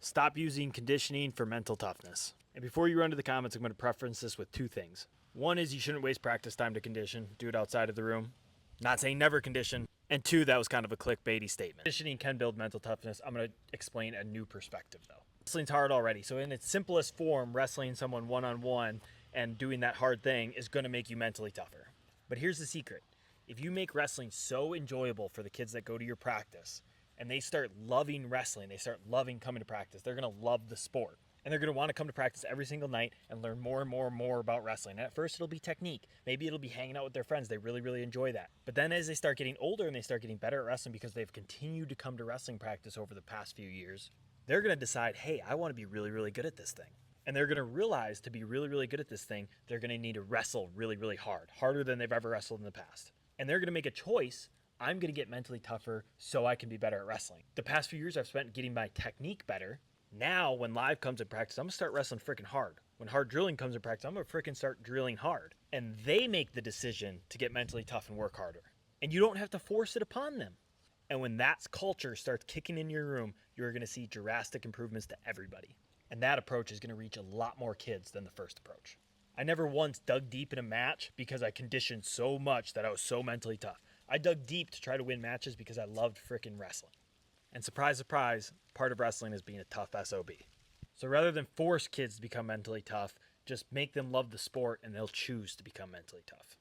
Stop using conditioning for mental toughness. And before you run to the comments, I'm going to preference this with two things. One is you shouldn't waste practice time to condition. Do it outside of the room. Not saying never condition. And two, that was kind of a clickbaity statement. Conditioning can build mental toughness. I'm going to explain a new perspective though. Wrestling's hard already. So in its simplest form, wrestling someone one-on-one and doing that hard thing is going to make you mentally tougher. But here's the secret. If you make wrestling so enjoyable for the kids that go to your practice and they start loving wrestling, they start loving coming to practice, they're going to love the sport. And they're going to want to come to practice every single night and learn more and more and more about wrestling. And at first it'll be technique. Maybe it'll be hanging out with their friends. They really, really enjoy that. But then as they start getting older and they start getting better at wrestling because they've continued to come to wrestling practice over the past few years, they're going to decide, hey, I want to be really, really good at this thing. And they're going to realize to be really, really good at this thing, they're going to need to wrestle really, really hard, harder than they've ever wrestled in the past. And they're going to make a choice. I'm going to get mentally tougher so I can be better at wrestling. The past few years I've spent getting my technique better. Now, when live comes in practice, I'm going to start wrestling freaking hard. When hard drilling comes in practice, I'm going to freaking start drilling hard. And they make the decision to get mentally tough and work harder. And you don't have to force it upon them. And when that culture starts kicking in your room, you're going to see drastic improvements to everybody. And that approach is going to reach a lot more kids than the first approach. I never once dug deep in a match because I conditioned so much that I was so mentally tough. I dug deep to try to win matches because I loved freaking wrestling. And surprise, surprise, part of wrestling is being a tough SOB. So rather than force kids to become mentally tough, just make them love the sport and they'll choose to become mentally tough.